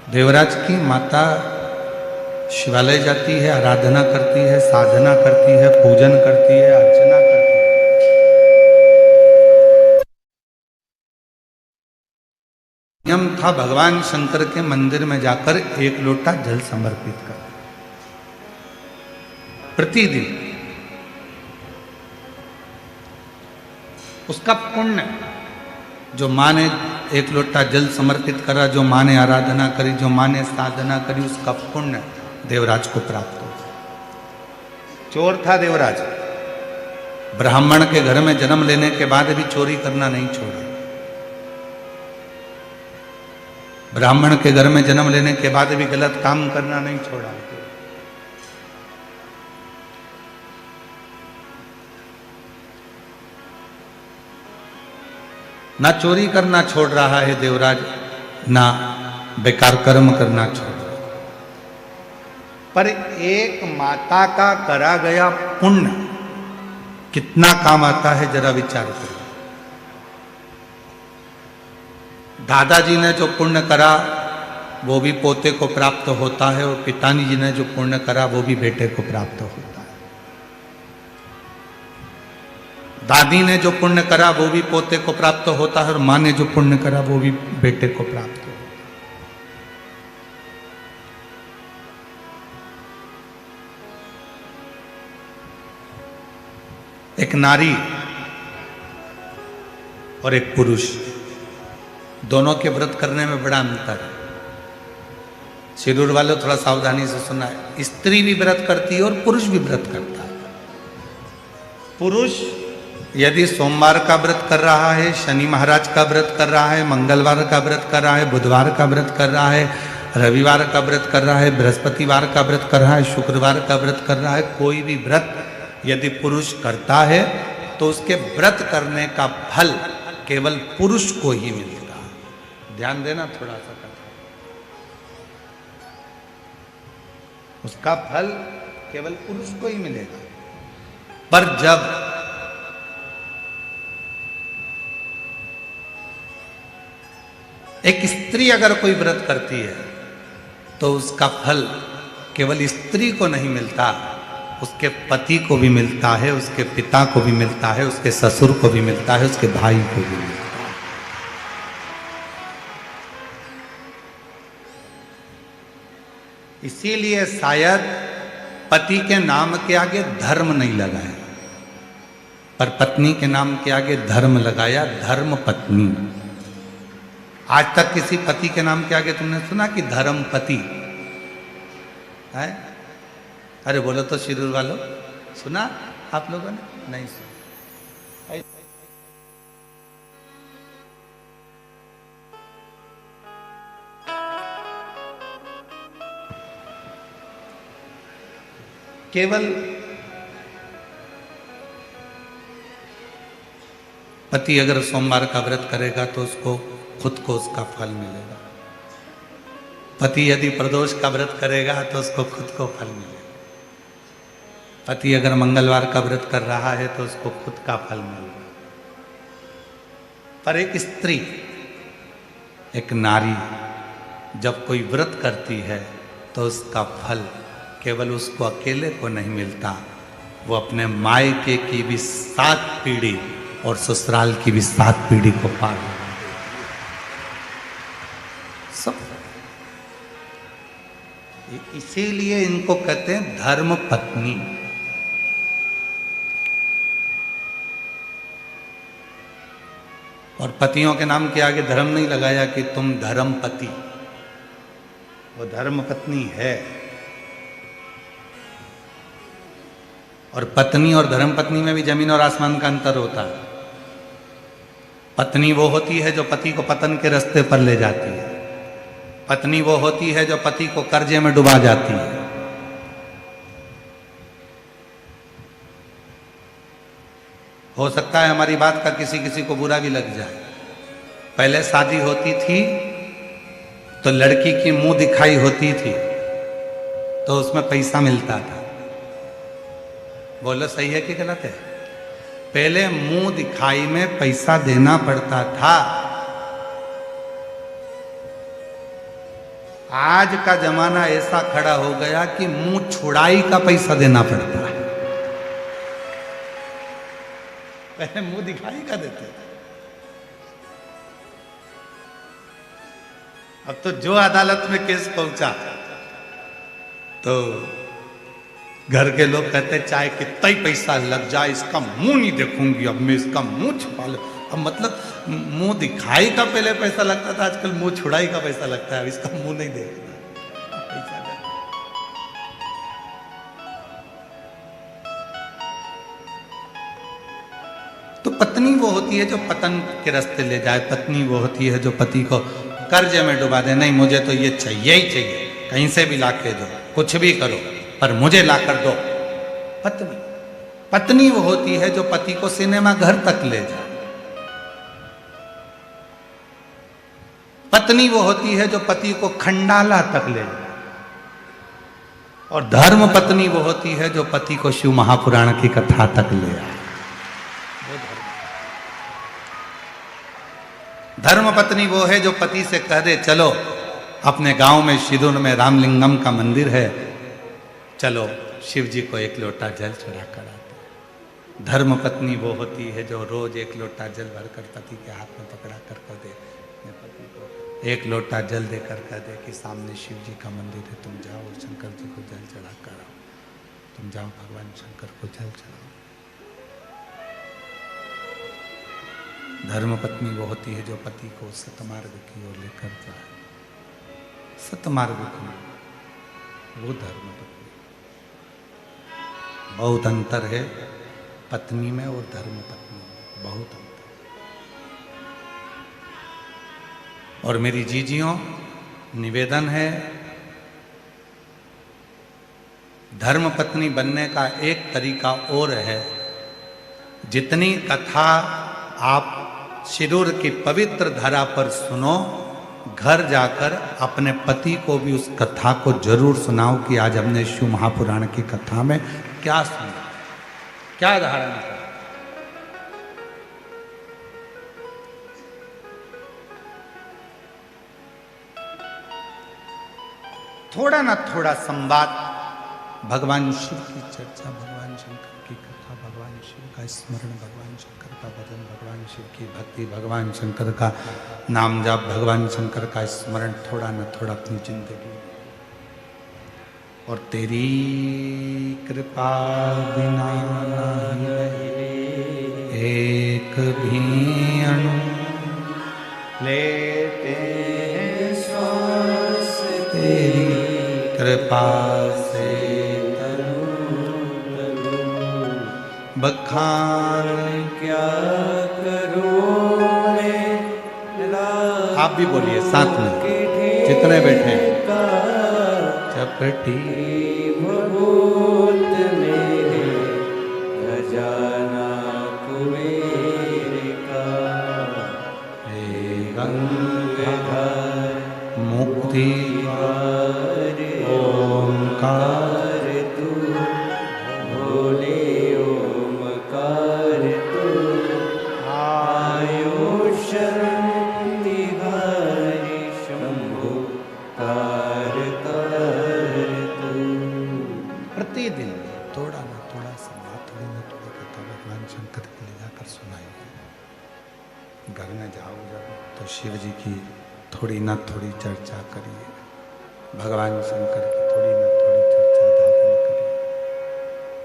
देवराज की माता शिवालय जाती है, आराधना करती है, साधना करती है, पूजन करती है, अर्चना करती है। नियम था भगवान शंकर के मंदिर में जाकर एक लोटा जल समर्पित कर प्रतिदिन। उसका पुण्य, जो माँ ने एक लोटा जल समर्पित करा, जो माँ ने आराधना करी, जो माँ ने साधना करी, उसका पुण्य देवराज को प्राप्त हो। चोर था देवराज, ब्राह्मण के घर में जन्म लेने के बाद भी चोरी करना नहीं छोड़ा। ब्राह्मण के घर में जन्म लेने के बाद भी गलत काम करना नहीं छोड़ा। ना चोरी करना छोड़ रहा है देवराज, ना बेकार कर्म करना छोड़ रहा। पर एक माता का करा गया पुण्य कितना काम आता है, जरा विचार करो। दादाजी ने जो पुण्य करा वो भी पोते को प्राप्त होता है, और पिताजी जी ने जो पुण्य करा वो भी बेटे को प्राप्त होता है। दादी ने जो पुण्य करा वो भी पोते को प्राप्त होता है, और माँ ने जो पुण्य करा वो भी बेटे को प्राप्त होता है। एक नारी और एक पुरुष, दोनों के व्रत करने में बड़ा अंतर है। शिरूर वालों थोड़ा सावधानी से सुना है, स्त्री भी व्रत करती है और पुरुष भी व्रत करता है। पुरुष यदि सोमवार का व्रत कर रहा है, शनि महाराज का व्रत कर रहा है, मंगलवार का व्रत कर रहा है, बुधवार का व्रत कर रहा है, रविवार का व्रत कर रहा है, बृहस्पतिवार का व्रत कर रहा है, शुक्रवार का व्रत कर रहा है, कोई भी व्रत यदि पुरुष करता है तो उसके व्रत करने का फल केवल पुरुष को ही मिलता है। ध्यान देना थोड़ा सा कथा, उसका फल केवल पुरुष को ही मिलेगा। पर जब एक स्त्री अगर कोई व्रत करती है तो उसका फल केवल स्त्री को नहीं मिलता, उसके पति को भी मिलता है, उसके पिता को भी मिलता है, उसके ससुर को भी मिलता है, उसके भाई को भी मिलता है। इसीलिए शायद पति के नाम के आगे धर्म नहीं लगाया, पर पत्नी के नाम के आगे धर्म लगाया, धर्म पत्नी। आज तक किसी पति के नाम के आगे तुमने सुना कि धर्म पति है? अरे बोलो तो शिरूर वालों, सुना आप लोगों ने? नहीं सुना। केवल पति अगर सोमवार का व्रत करेगा तो उसको खुद को उसका फल मिलेगा। पति यदि प्रदोष का व्रत करेगा तो उसको खुद को फल मिलेगा। पति अगर मंगलवार का व्रत कर रहा है तो उसको खुद का फल मिलेगा। पर एक स्त्री, एक नारी जब कोई व्रत करती है तो उसका फल केवल उसको अकेले को नहीं मिलता, वो अपने मायके की भी 7 पीढ़ी और ससुराल की भी 7 पीढ़ी को पार सब। इसीलिए इनको कहते हैं धर्म पत्नी। और पतियों के नाम के आगे धर्म नहीं लगाया कि तुम धर्म पति, वो धर्म पत्नी है। और पत्नी और धर्म पत्नी में भी जमीन और आसमान का अंतर होता है। पत्नी वो होती है जो पति को पतन के रास्ते पर ले जाती है। पत्नी वो होती है जो पति को कर्जे में डुबा जाती है। हो सकता है हमारी बात का किसी किसी को बुरा भी लग जाए। पहले शादी होती थी तो लड़की की मुंह दिखाई होती थी तो उसमें पैसा मिलता था। बोलो सही है कि गलत है? पहले मुंह दिखाई में पैसा देना पड़ता था। आज का जमाना ऐसा खड़ा हो गया कि मुंह छुड़ाई का पैसा देना पड़ता है। पहले मुंह दिखाई का देते थे, अब तो जो अदालत में केस पहुंचा तो घर के लोग कहते चाहे कितना ही पैसा लग जाए इसका मुंह नहीं देखूंगी, अब मैं इसका मुंह छुपा लूं। अब मतलब मुंह दिखाई का पहले पैसा लगता था, आजकल मुंह छुड़ाई का पैसा लगता है, इसका मुंह नहीं देखना पैसा लगता। तो पत्नी वो होती है जो पतन के रास्ते ले जाए, पत्नी वो होती है जो पति को कर्जे में डुबा दे। नहीं मुझे तो ये चाहिए ही चाहिए, कहीं से भी लाके दो, कुछ भी करो पर मुझे लाकर दो। पत्नी पत्नी वो होती है जो पति को सिनेमा घर तक ले जाए। पत्नी वो होती है जो पति को खंडाला तक ले जाए। और धर्म पत्नी वो होती है जो पति को शिव महापुराण की कथा तक ले आए। धर्म पत्नी वो है जो पति से कह दे चलो अपने गांव में शिरूर में रामलिंगम का मंदिर है, चलो शिव जी को एक लोटा जल चढ़ा कर आते। धर्म पत्नी वो होती है जो रोज एक लोटा जल भरकर पति के हाथ में पकड़ा कर कह दे, पति को एक लोटा जल देकर कह दे कि सामने शिव जी का मंदिर है, तुम जाओ और शंकर जी को जल चढ़ा कर आओ, तुम जाओ भगवान शंकर को जल चढ़ाओ। धर्म पत्नी वो होती है जो पति को सतमार्ग की ओर लेकर जाए, सतमार्ग की, वो धर्म पत्नी। बहुत अंतर है पत्नी में और धर्म पत्नी में, बहुत अंतर। और मेरी जीजियों निवेदन है, धर्म पत्नी बनने का एक तरीका और है। जितनी कथा आप शिरूर की पवित्र धरा पर सुनो, घर जाकर अपने पति को भी उस कथा को जरूर सुनाओ कि आज हमने शिव महापुराण की कथा में क्या सुना, क्या धारण किया। थोड़ा ना थोड़ा संवाद, भगवान शिव की चर्चा, भगवान शंकर की कथा, भगवान शिव का स्मरण, भगवान शंकर का भजन, भगवान शिव की भक्ति, भगवान शंकर का नाम जाप, भगवान शंकर का स्मरण थोड़ा न थोड़ा अपनी जिंदगी। और तेरी कृपा बिना एक भी अणु लेते श्वास, तेरी कृपा से बखान क्या करूं मैं। आप भी बोलिए साथ में, जितने बैठे हैं। चपटी भभूत मेरे खजाना कुबेर का, हे गंगाधर मुक्ति ओंकार तू, भोले ओमकार तू, आयो शरण तिहारी शंभु कार कर तू। प्रतिदिन थोड़ा ना थोड़ा संवाद, थोड़ी ना थोड़ी कथा भगवान शंकर को ले जाकर सुनाइए। घर में जाओ जब तो शिव जी की थोड़ी ना थोड़ी चर्चा करिए, भगवान शंकर की थोड़ी ना थोड़ी चर्चा धारण करिए,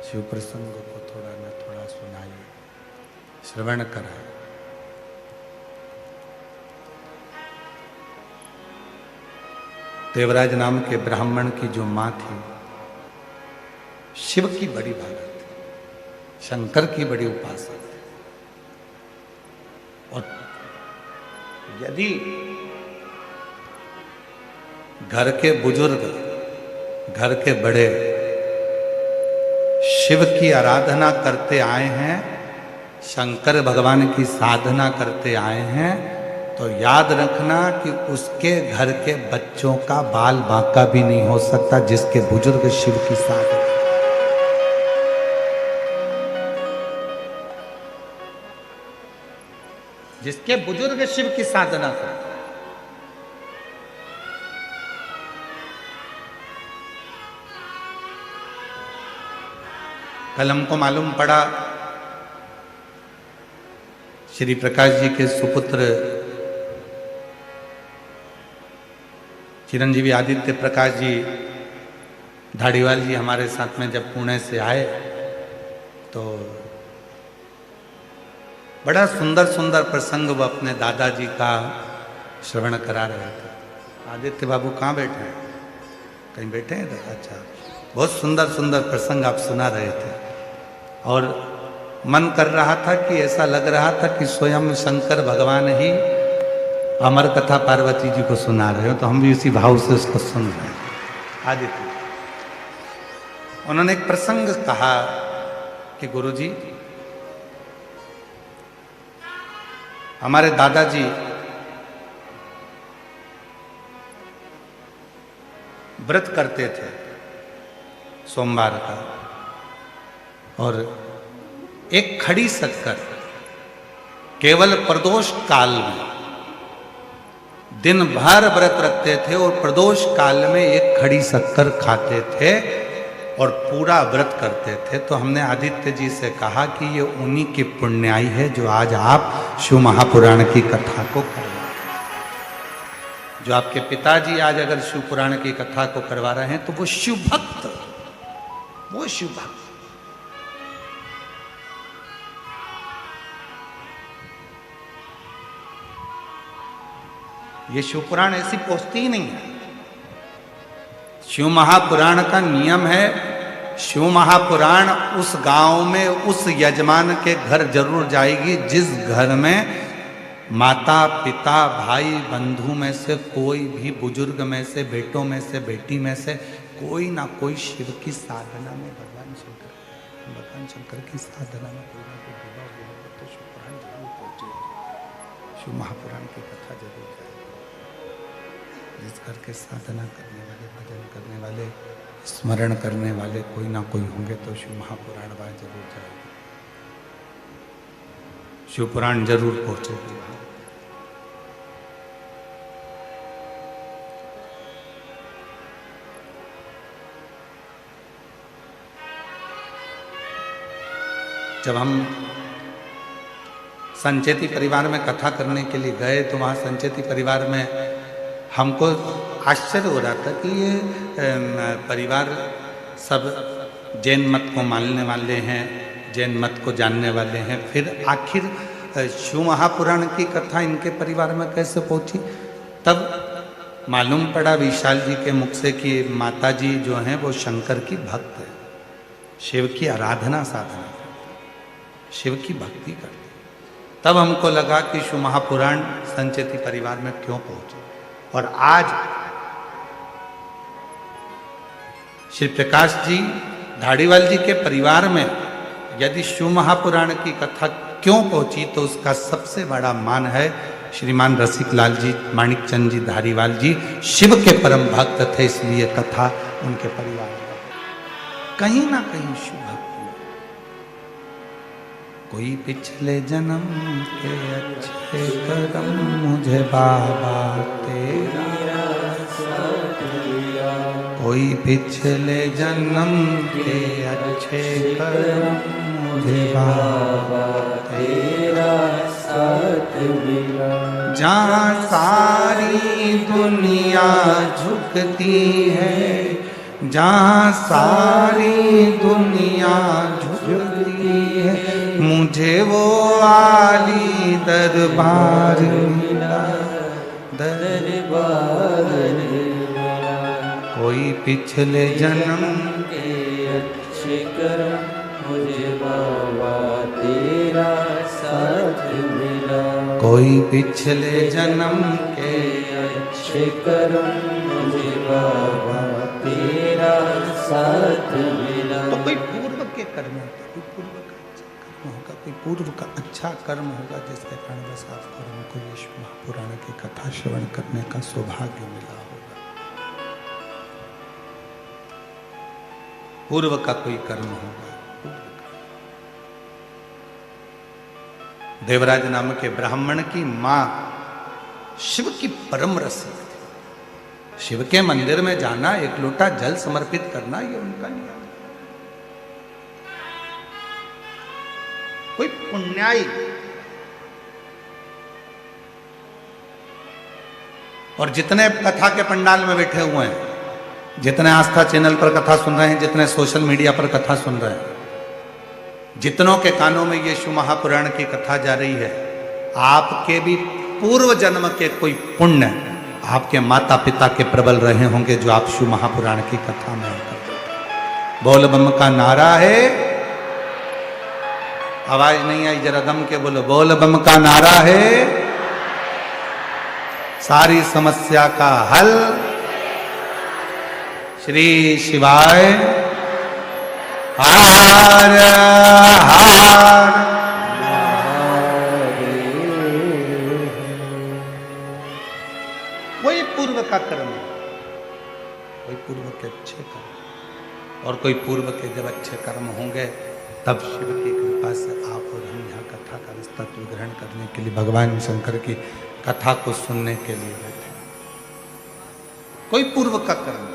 शिव प्रसंग को थोड़ा ना थोड़ा सुनाइए, श्रवण कराए। देवराज नाम के ब्राह्मण की जो मां थी, शिव की बड़ी भगत थी, शंकर की बड़ी उपासक थी। और यदि घर के बुजुर्ग, घर के बड़े शिव की आराधना करते आए हैं, शंकर भगवान की साधना करते आए हैं, तो याद रखना कि उसके घर के बच्चों का बाल बांका भी नहीं हो सकता जिसके बुजुर्ग शिव की साधना। जिसके बुजुर्ग शिव की साधना करते, कल हमको मालूम पड़ा श्री प्रकाश जी के सुपुत्र चिरंजीवी आदित्य प्रकाश जी धाड़ीवाल जी हमारे साथ में जब पुणे से आए तो बड़ा सुंदर सुंदर प्रसंग वो अपने दादाजी का श्रवण करा रहे थे। आदित्य बाबू कहाँ बैठे हैं? कहीं बैठे हैं? अच्छा, बहुत सुंदर सुंदर प्रसंग आप सुना रहे थे और मन कर रहा था कि ऐसा लग रहा था कि स्वयं शंकर भगवान ही अमर कथा पार्वती जी को सुना रहे हो। तो हम भी उसी भाव से उसको सुन रहे हैं। आदित्य उन्होंने एक प्रसंग कहा कि गुरुजी, हमारे दादाजी व्रत करते थे सोमवार का और एक खड़ी शक्कर केवल प्रदोष काल में दिन भर व्रत रखते थे और प्रदोष काल में एक खड़ी शक्कर खाते थे और पूरा व्रत करते थे। तो हमने आदित्य जी से कहा कि ये उन्हीं की पुण्याई है जो आज आप शिव महापुराण की कथा को करवा रहे हैं। जो आपके पिताजी आज अगर शिव पुराण की कथा को करवा रहे हैं तो वो शिव भक्त, वो शिव भक्त। ये शिव पुराण ऐसी पहुंचती ही नहीं है। शिव महापुराण का नियम है, शिव महापुराण उस गांव में उस यजमान के घर जरूर जाएगी जिस घर में माता पिता भाई बंधु में से कोई भी, बुजुर्ग में से, बेटों में से, बेटी में से कोई ना कोई शिव की साधना में, भगवान शंकर की साधना में कोई ना कोई डूबा हुआ होगा तो शिव पुराण जरूर पहुंचेगा, शिव महापुराण की कथा जरूर जाएगी। जिस घर के साधना करने वाले, भजन करने वाले, स्मरण करने वाले कोई ना कोई होंगे तो शिव महापुराण वहां जरूर जाएगी, शिव पुराण जरूर पहुंचेगी। जब हम संचेती परिवार में कथा करने के लिए गए तो वहाँ संचेती परिवार में हमको आश्चर्य हो रहा था कि ये परिवार सब जैन मत को मानने वाले हैं, जैन मत को जानने वाले हैं। फिर आखिर शिव महापुराण की कथा इनके परिवार में कैसे पहुंची? तब मालूम पड़ा विशाल जी के मुख से कि माता जी जो हैं वो शंकर की भक्त है, शिव की आराधना साधना करती, शिव की भक्ति करती। तब हमको लगा कि शिव महापुराण संचेती परिवार में क्यों पहुंचे। और आज श्री प्रकाश जी धाड़ीवाल जी के परिवार में यदि शिव महापुराण की कथा क्यों पहुंची तो उसका सबसे बड़ा मान है श्रीमान रसिकलाल जी, माणिक चंद जी धारीवाल जी शिव के परम भक्त थे, इसलिए कथा उनके परिवार में कहीं ना कहीं शिव भक्ति। कोई पिछले जन्म के अच्छे कर्म मुझे बाबा तेरा साथ दिया, कोई पिछले जन्म के अच्छे कर्म मुझे बाबा तेरा साथ दिया। जहाँ सारी दुनिया झुकती है, जहाँ सारी दुनिया झुकती है, मुझे वो आली दरबार मिला, दरबार मिला। कोई पिछले जन्म के अच्छे कर्म मुझे बाबा तेरा साथ मिला, कोई पिछले जन्म के अच्छे कर्म मुझे बाबा तेरा साथ मिला। तो कोई पूर्व के कर्म होता, कोई पूर्व का अच्छा कर्म होगा, कोई पूर्व का अच्छा कर्म होगा जिसके कारण बस आपको हमको ये शिव महापुराण की कथा श्रवण करने का सौभाग्य मिला होगा। पूर्व का कोई कर्म होगा। देवराज नाम के ब्राह्मण की मां शिव की परम रसिक थी। शिव के मंदिर में जाना, एक लोटा जल समर्पित करना, ये उनका नियम। पुण्याई। और जितने कथा के पंडाल में बैठे हुए हैं, जितने आस्था चैनल पर कथा सुन रहे हैं, जितने सोशल मीडिया पर कथा सुन रहे हैं, जितनों के कानों में ये शिव महापुराण की कथा जा रही है, आपके भी पूर्व जन्म के कोई पुण्य आपके माता पिता के प्रबल रहे होंगे, जो आप शिव महापुराण की कथा में आकर। बोल बम का नारा है, आवाज नहीं आई, जरा दम के बोलो। बोल बम का नारा है, सारी समस्या का हल श्री शिवाय हार हार। वही पूर्व का कर्म, कोई पूर्व के अच्छे कर्म, और कोई पूर्व के जब अच्छे कर्म होंगे तब शिव की कृपा से आप और हम यहाँ कथा का तत्व ग्रहण करने के लिए, भगवान शंकर की कथा को सुनने के लिए बैठे। कोई पूर्व का कर्म,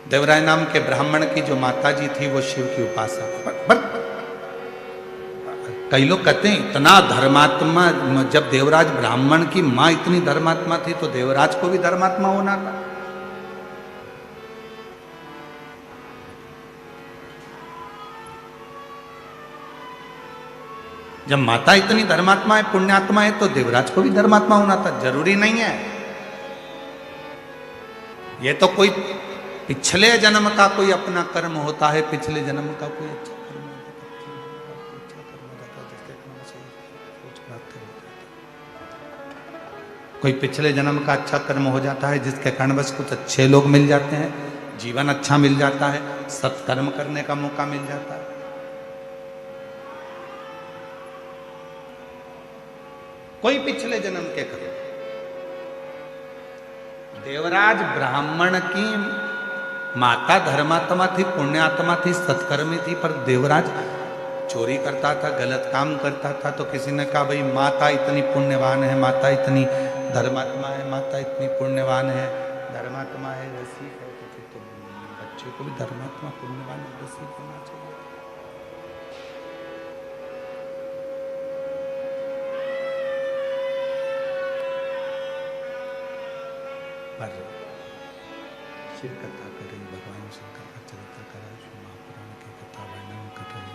देवराय नाम के ब्राह्मण की जो माता जी थी वो शिव की उपासक। पर कई लोग कहते हैं इतना धर्मात्मा, जब देवराज ब्राह्मण की मां इतनी धर्मात्मा थी तो देवराज को भी धर्मात्मा होना था। जब माता इतनी धर्मात्मा है, पुण्यात्मा है, तो देवराज को भी धर्मात्मा होना था। जरूरी नहीं है, ये तो कोई पिछले जन्म का कोई अपना कर्म होता है, पिछले जन्म का कोई अच्छा कर्म होता है, कोई पिछले जन्म का अच्छा कर्म हो जाता है जिसके कारण बस कुछ अच्छे लोग मिल जाते हैं, जीवन अच्छा मिल जाता है, सत्कर्म करने का मौका मिल जाता है। कोई पिछले जन्म के कर्म। देवराज ब्राह्मण की माता धर्मात्मा थी, पुण्यात्मा थी, सत्कर्मी थी, पर देवराज चोरी करता था, गलत काम करता था। तो किसी ने कहा भाई माता इतनी पुण्यवान है, माता इतनी धर्मात्मा है, माता इतनी पुण्यवान है, धर्मात्मा है, रसिक है, तो फिर तो बच्चे को भी धर्मात्मा पुण्यवान रसिक होना चाहिए। पर शिव कथा करें, भगवान शंकर का चरित्र करें, शिव महापुराण की कथा वर्णन करें,